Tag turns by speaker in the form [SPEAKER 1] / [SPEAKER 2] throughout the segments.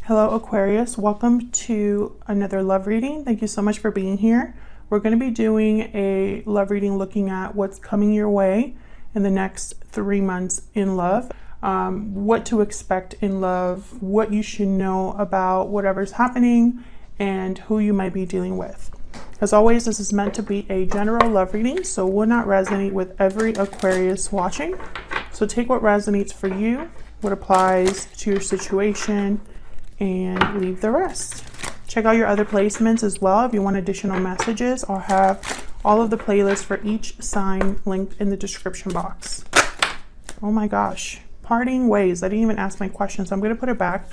[SPEAKER 1] Hello Aquarius, welcome to another love reading. Thank you so much for being here. We're going to be doing a love reading looking at what's coming your way in the next 3 months in love, what to expect in love, what you should know about whatever's happening, and who you might be dealing with. As always, this is meant to be a general love reading, so it will not resonate with every Aquarius watching. So take what resonates for you, what applies to your situation, and leave the rest. Check out your other placements as well if you want additional messages. I'll have all of the playlists for each sign linked in the description box. Oh my gosh, parting ways. I didn't even ask my question, so I'm going to put it back.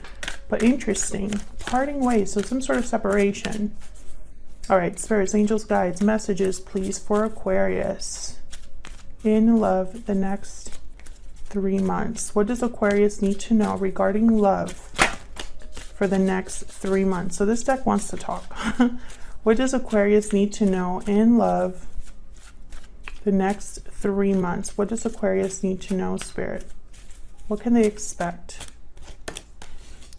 [SPEAKER 1] But interesting, parting ways, so some sort of separation. All right, spirits, angels, guides, messages, please, for Aquarius in love the next 3 months. What does Aquarius need to know regarding love for the next 3 months? So this deck wants to talk. What does Aquarius need to know in love the next 3 months? What does Aquarius need to know, Spirit? What can they expect?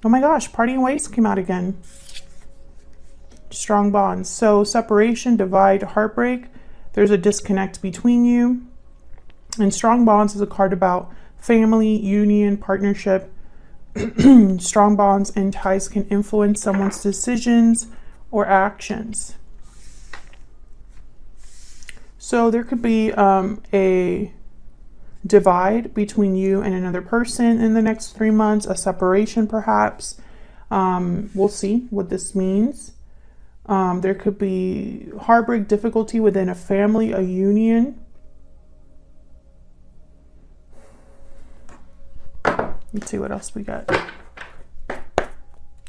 [SPEAKER 1] Oh my gosh, parting ways came out again. Strong bonds. So separation, divide, heartbreak. There's a disconnect between you. And strong bonds is a card about family, union, partnership. Strong bonds and ties can influence someone's decisions or actions. So there could be a divide between you and another person in the next 3 months, a separation perhaps. We'll see what this means. There could be heartbreak, difficulty within a family, a union. Let's see what else we got.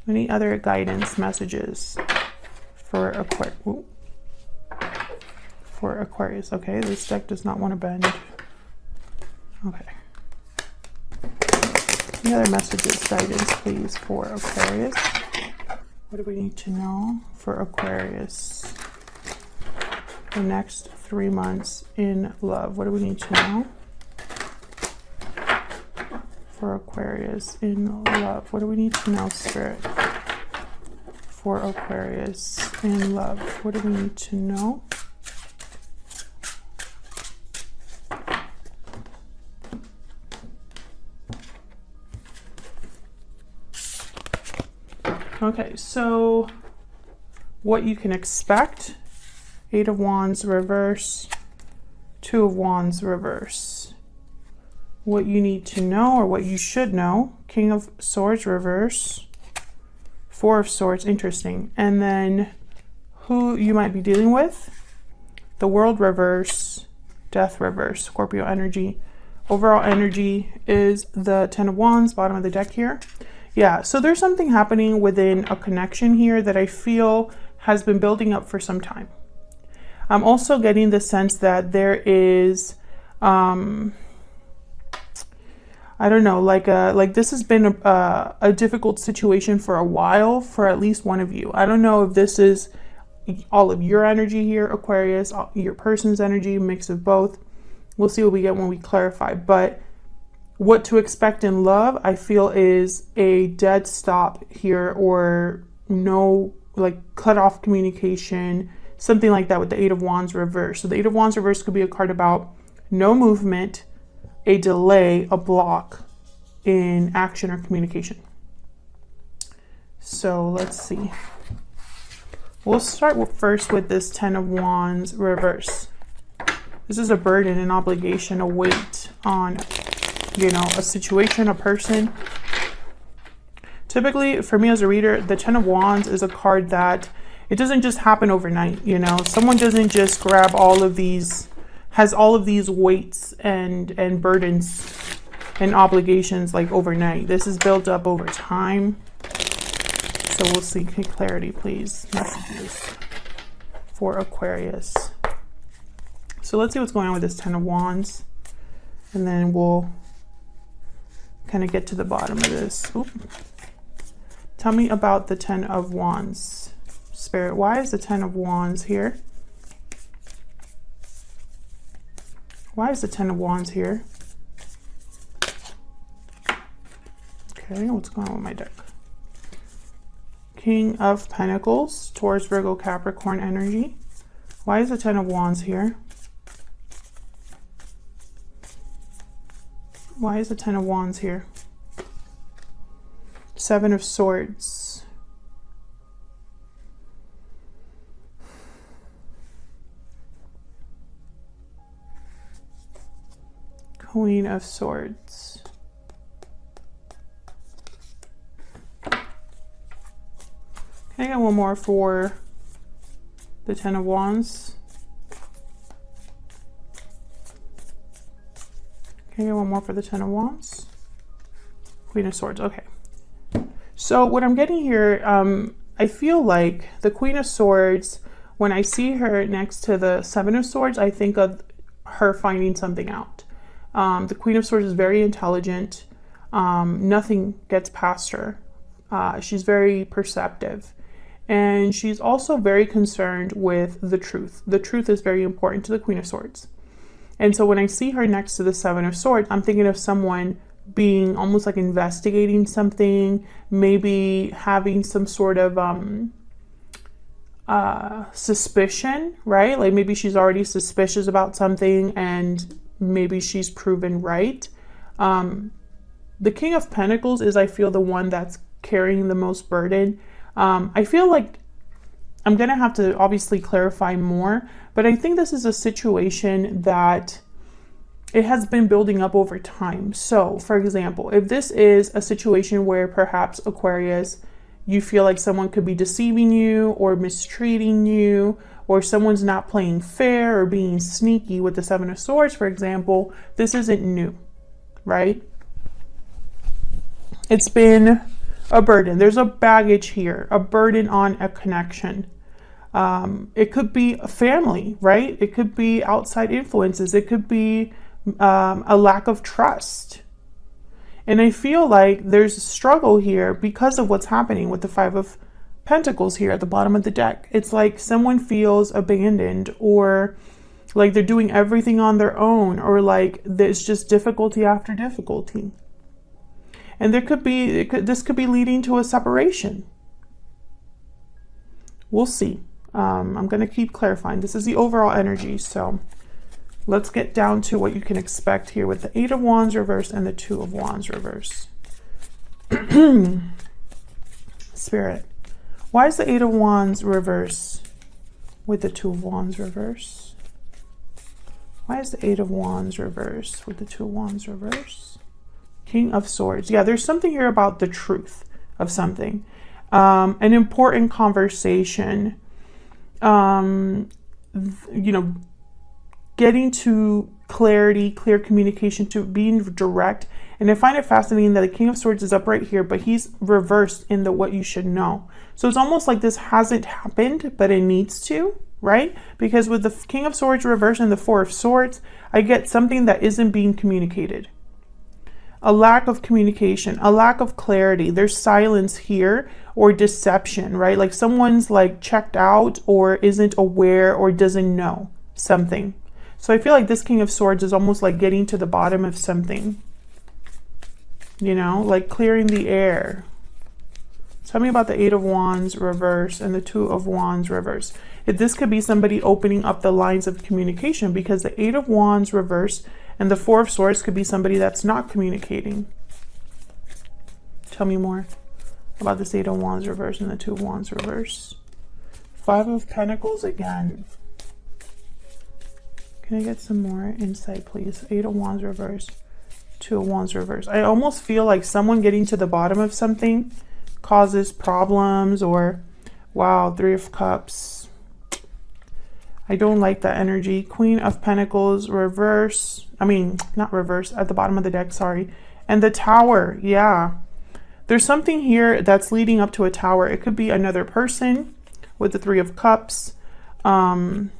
[SPEAKER 1] Any other guidance messages for Aquarius? Okay, this deck does not want to bend. Okay. Any other messages, guidance, please, for Aquarius? What do we need to know for Aquarius the next 3 months in love? What do we need to know for Aquarius in love? What do we need to know, Spirit, for Aquarius in love? What do we need to know? Okay, so what you can expect: 8 of Wands reverse, 2 of Wands reverse. What you need to know, or what you should know: King of Swords reverse, 4 of Swords, interesting. And then who you might be dealing with: the World reverse, Death reverse, Scorpio energy. Overall energy is the 10 of Wands, bottom of the deck here. Yeah, so there's something happening within a connection here that I feel has been building up for some time. I'm also getting the sense that there is I don't know, like this has been a difficult situation for a while for at least one of you. I don't know if this is all of your energy here, Aquarius, your person's energy, mix of both. We'll see what we get when we clarify. But what to expect in love, I feel, is a dead stop here, or no, like cut off communication, something like that with the 8 of Wands reverse. So the 8 of Wands reverse could be a card about no movement, a delay, a block in action or communication. So let's see. We'll start first with this 10 of Wands reverse. This is a burden, an obligation, a weight on, you know, a situation, a person. Typically, for me as a reader, the 10 of Wands is a card that it doesn't just happen overnight, you know. Someone doesn't just grab all of these, has all of these weights and burdens and obligations like overnight. This is built up over time. So we'll see. Clarity, please. Messages for Aquarius. So let's see what's going on with this 10 of Wands, and then we'll kind of get to the bottom of this. Oop. Tell me about the 10 of Wands, Spirit. Why is the 10 of Wands here? Why is the 10 of Wands here? Okay, what's going on with my deck? King of Pentacles, Taurus, Virgo, Capricorn energy. Why is the Ten of Wands here? Why is the Ten of Wands here? Seven of Swords. Queen of Swords. Can I get one more for the Ten of Wands? Can I get one more for the Ten of Wands? Queen of Swords, okay. So what I'm getting here, I feel like the Queen of Swords, when I see her next to the Seven of Swords, I think of her finding something out. The Queen of Swords is very intelligent. Nothing gets past her. She's very perceptive. And she's also very concerned with the truth. The truth is very important to the Queen of Swords. And so when I see her next to the Seven of Swords, I'm thinking of someone being almost like investigating something, maybe having some sort of suspicion, right? Like maybe she's already suspicious about something and maybe she's proven right. The King of Pentacles is, I feel, the one that's carrying the most burden. I feel like I'm going to have to obviously clarify more, but I think this is a situation that it has been building up over time. So, for example, if this is a situation where perhaps Aquarius, you feel like someone could be deceiving you or mistreating you, or someone's not playing fair or being sneaky with the Seven of Swords, for example, this isn't new, right? It's been a burden. There's a baggage here, a burden on a connection. It could be a family, right? It could be outside influences. It could be a lack of trust. And I feel like there's a struggle here because of what's happening with the Five of Pentacles here at the bottom of the deck. It's like someone feels abandoned, or like they're doing everything on their own, or like there's just difficulty after difficulty. And there could be, this could be leading to a separation. We'll see. I'm going to keep clarifying. This is the overall energy. So let's get down to what you can expect here with the Eight of Wands reverse and the Two of Wands reverse. Spirit, why is the Eight of Wands reverse with the Two of Wands reverse? Why is the Eight of Wands reverse with the Two of Wands reverse? King of Swords. Yeah, there's something here about the truth of something. An important conversation. You know, getting to clarity, clear communication, to being direct. And I find it fascinating that the King of Swords is up right here, but he's reversed in the what you should know. So it's almost like this hasn't happened, but it needs to, right? Because with the King of Swords reversed and the Four of Swords, I get something that isn't being communicated. A lack of communication, a lack of clarity. There's silence here, or deception, right? Like someone's like checked out or isn't aware or doesn't know something. So I feel like this King of Swords is almost like getting to the bottom of something, you know, like clearing the air. Tell me about the Eight of Wands reverse and the Two of Wands reverse. This could be somebody opening up the lines of communication, because the Eight of Wands reverse and the Four of Swords could be somebody that's not communicating. Tell me more about this Eight of Wands reverse and the Two of Wands reverse. Five of Pentacles again. Can I get some more insight, please? Eight of Wands reverse, Two of Wands reverse. I almost feel like someone getting to the bottom of something causes problems, or wow, Three of Cups. I don't like that energy. Queen of Pentacles reverse. I mean, not reverse, at the bottom of the deck, sorry. And the Tower, yeah. There's something here that's leading up to a tower. It could be another person with the Three of Cups. King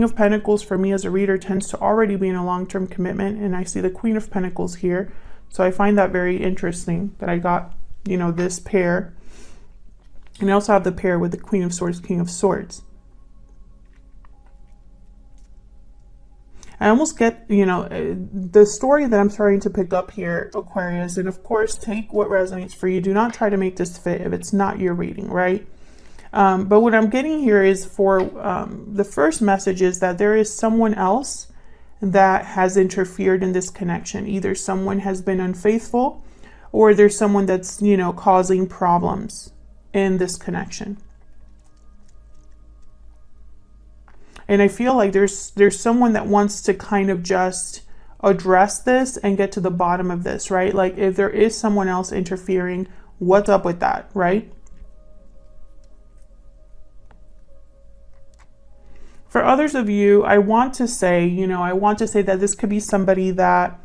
[SPEAKER 1] of Pentacles for me as a reader tends to already be in a long-term commitment, and I see the Queen of Pentacles here. So I find that very interesting that I got, you know, this pair. And I also have the pair with the Queen of Swords, King of Swords. I almost get, you know, the story that I'm starting to pick up here, Aquarius, and of course, take what resonates for you. Do not try to make this fit if it's not your reading, right? But what I'm getting here is for the first message is that there is someone else that has interfered in this connection. Either someone has been unfaithful or there's someone that's, you know, causing problems in this connection. And I feel like there's someone that wants to kind of just address this and get to the bottom of this, right? Like if there is someone else interfering, what's up with that, right? For others of you, I want to say, you know, I want to say that this could be somebody that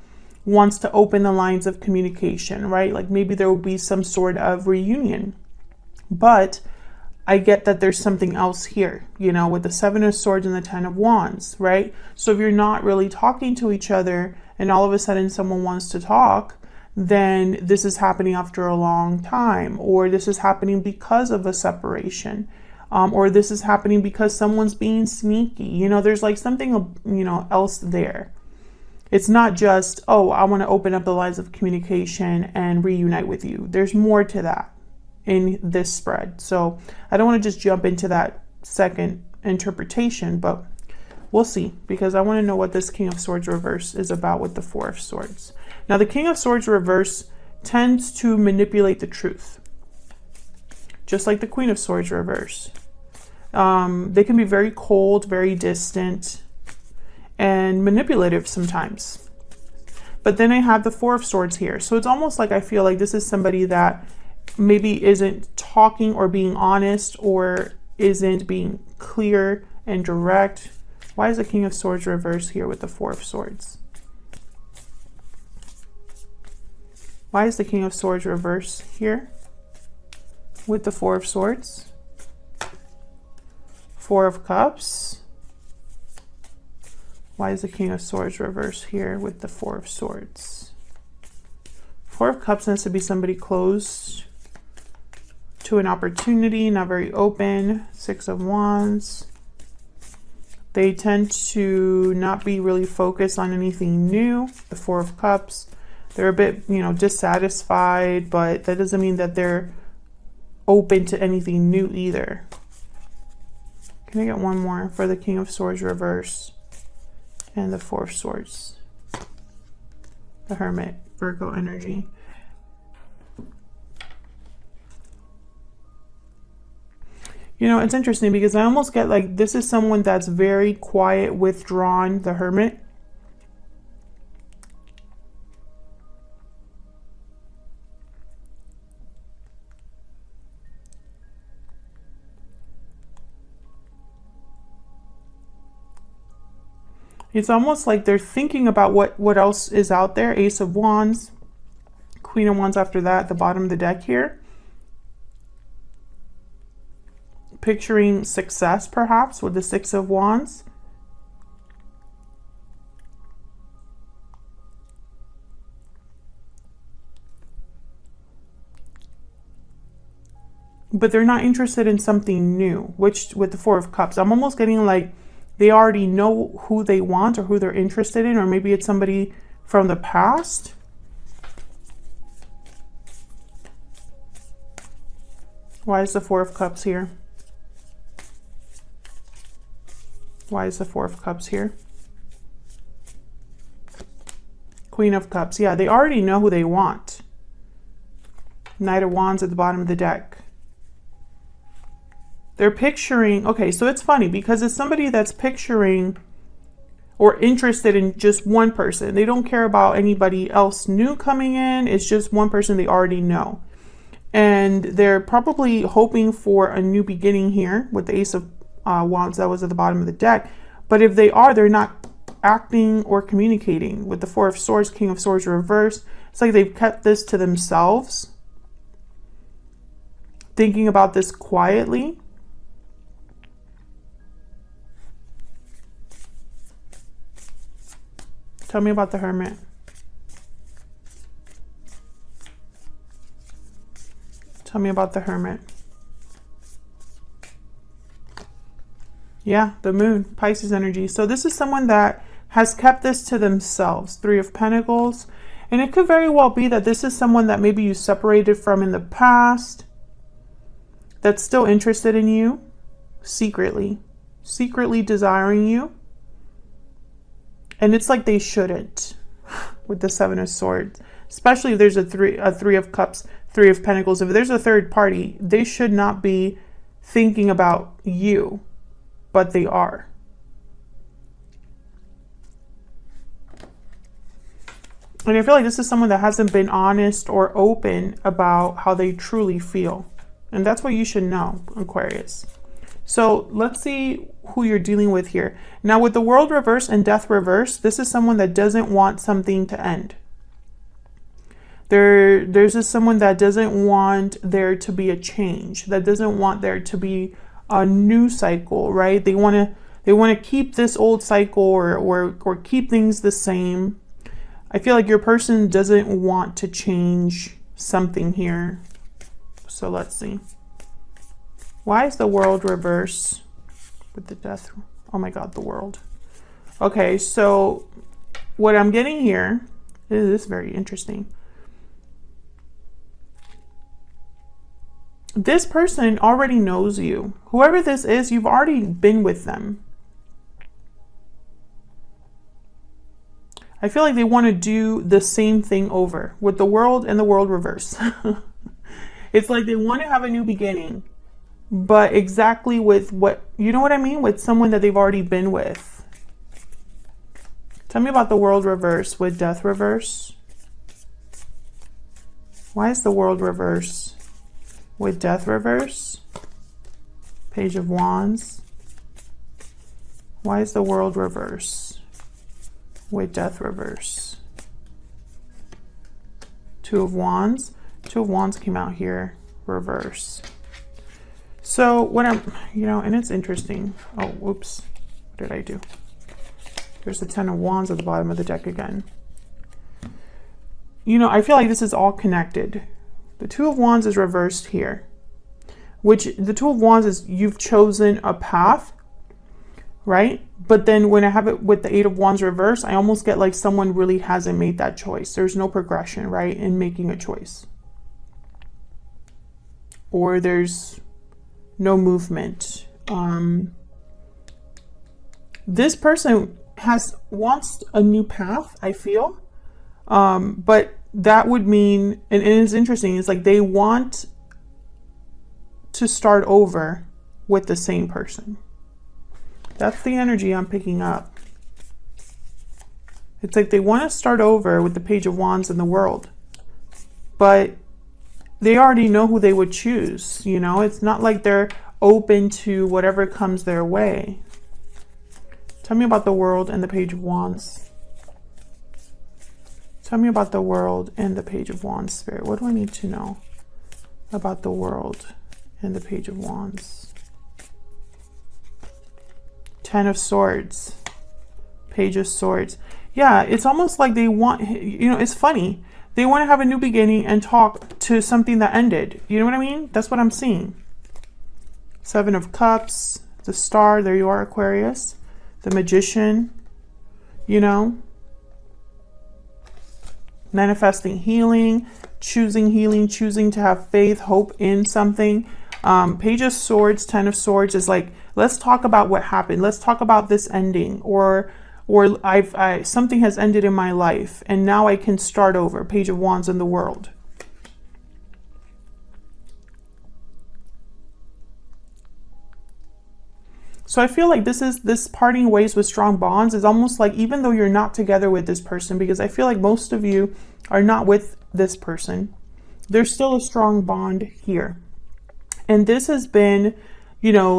[SPEAKER 1] wants to open the lines of communication, right? Like maybe there will be some sort of reunion. But I get that there's something else here, you know, with the 7 of Swords and the 10 of Wands, right? So if you're not really talking to each other and all of a sudden someone wants to talk, then this is happening after a long time, or this is happening because of a separation, or this is happening because someone's being sneaky. You know, there's like something, you know, else there. It's not just, oh, I want to open up the lines of communication and reunite with you. There's more to that in this spread. So I don't want to just jump into that second interpretation, but we'll see, because I want to know what this King of Swords reverse is about with the 4 of Swords. Now the King of Swords reverse tends to manipulate the truth, just like the Queen of Swords reverse. They can be very cold, very distant, and manipulative sometimes. But then I have the 4 of Swords here. So it's almost like I feel like this is somebody that maybe isn't talking or being honest, or isn't being clear and direct. Why is the King of Swords reverse here with the 4 of Swords? Why is the King of Swords reverse here with the 4 of Swords? 4 of Cups. Why is the King of Swords reverse here with the 4 of Swords? 4 of Cups tends to be somebody closed to an opportunity, not very open. 6 of Wands. They tend to not be really focused on anything new. The 4 of Cups. They're a bit, you know, dissatisfied, but that doesn't mean that they're open to anything new either. Can I get one more for the King of Swords reverse and the 4 of Swords? The Hermit, Virgo energy. You know, it's interesting because I almost get like this is someone that's very quiet, withdrawn, the Hermit. It's almost like they're thinking about what else is out there. Ace of Wands, Queen of Wands after that, the bottom of the deck here. Picturing success perhaps with the 6 of Wands. But they're not interested in something new, which with the 4 of Cups, I'm almost getting like they already know who they want or who they're interested in, or maybe it's somebody from the past. Why is the 4 of Cups here? Why is the 4 of Cups here? Queen of Cups. Yeah, they already know who they want. Knight of Wands at the bottom of the deck. They're picturing, okay, so it's funny because it's somebody that's picturing or interested in just one person. They don't care about anybody else new coming in. It's just one person they already know. And they're probably hoping for a new beginning here with the Ace of Wands that was at the bottom of the deck. But if they are, they're not acting or communicating. With the 4 of Swords, King of Swords reverse, it's like they've kept this to themselves, thinking about this quietly. Tell me about the Hermit. Tell me about the Hermit. Yeah, the Moon, Pisces energy. So this is someone that has kept this to themselves. Three of Pentacles. And it could very well be that this is someone that maybe you separated from in the past that's still interested in you, secretly desiring you. And it's like they shouldn't with the Seven of Swords, especially if there's a three of Cups, Three of Pentacles. If there's a third party, they should not be thinking about you, but they are. And I feel like this is someone that hasn't been honest or open about how they truly feel. And that's what you should know, Aquarius. So let's see who you're dealing with here. Now with the World reverse and Death reverse, this is someone that doesn't want something to end. There's just someone that doesn't want there to be a change, that doesn't want there to be a new cycle, right? They want to keep this old cycle or keep things the same. I feel like your person doesn't want to change something here. So let's see. Why is the World reverse with the Death? Oh my God, the World. Okay, so what I'm getting here is very interesting. This person already knows you. Whoever this is, you've already been with them. I feel like they want to do the same thing over with the World and the World reverse. It's like they want to have a new beginning, but exactly with what, you know what I mean? With someone that they've already been with. Tell me about the World reverse with Death reverse. Why is the World reverse with Death reverse? Page of Wands. Why is the World reverse with Death reverse? Two of Wands. Two of Wands came out here, reverse. So what I'm, and it's interesting. Oh, whoops. What did I do? There's the Ten of Wands at the bottom of the deck again. I feel like this is all connected. The Two of Wands is reversed here, which the Two of Wands is you've chosen a path, right? But then when I have it with the Eight of Wands reverse, I almost get like someone really hasn't made that choice. There's no progression, right, in making a choice. Or there's no movement. This person wants a new path, I feel. But that would mean, and it's interesting, it's like they want to start over with the same person. That's the energy I'm picking up. It's like they want to start over with the Page of Wands in the World, but they already know who they would choose. It's not like they're open to whatever comes their way. Tell me about the World and the Page of Wands. Tell me about the World and the Page of Wands, Spirit. What do I need to know about the World and the Page of Wands? Ten of Swords, Page of Swords. Yeah, it's almost like they want, it's funny. They want to have a new beginning and talk to something that ended. You know what I mean? That's what I'm seeing. Seven of Cups, the Star, there you are, Aquarius. The Magician, manifesting healing, choosing to have faith, hope in something. Page of Swords, Ten of Swords is like, let's talk about what happened. Let's talk about this ending, or something has ended in my life and now I can start over. Page of Wands in the World. So I feel like this parting ways with strong bonds is almost like, even though you're not together with this person, because I feel like most of you are not with this person, there's still a strong bond here. And this has been,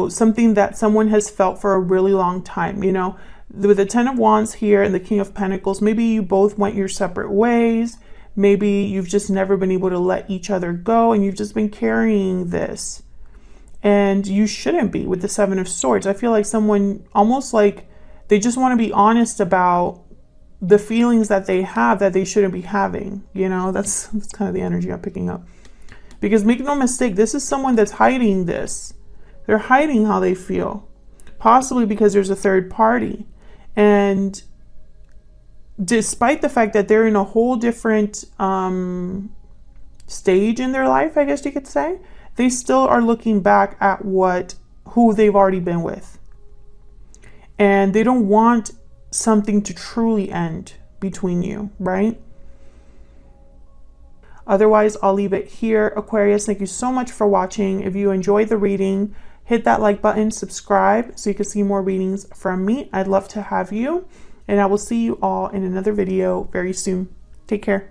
[SPEAKER 1] something that someone has felt for a really long time. With the Ten of Wands here and the King of Pentacles, maybe you both went your separate ways. Maybe you've just never been able to let each other go and you've just been carrying this. And you shouldn't be with the Seven of Swords. I feel like someone almost like they just want to be honest about the feelings that they have that they shouldn't be having. That's kind of the energy I'm picking up. Because make no mistake, this is someone that's hiding this. They're hiding how they feel. Possibly because there's a third party. And despite the fact that they're in a whole different stage in their life, I guess you could say, they still are looking back at who they've already been with. And they don't want something to truly end between you, right? Otherwise, I'll leave it here. Aquarius, thank you so much for watching. If you enjoyed the reading, hit that like button, subscribe so you can see more readings from me. I'd love to have you. And I will see you all in another video very soon. Take care.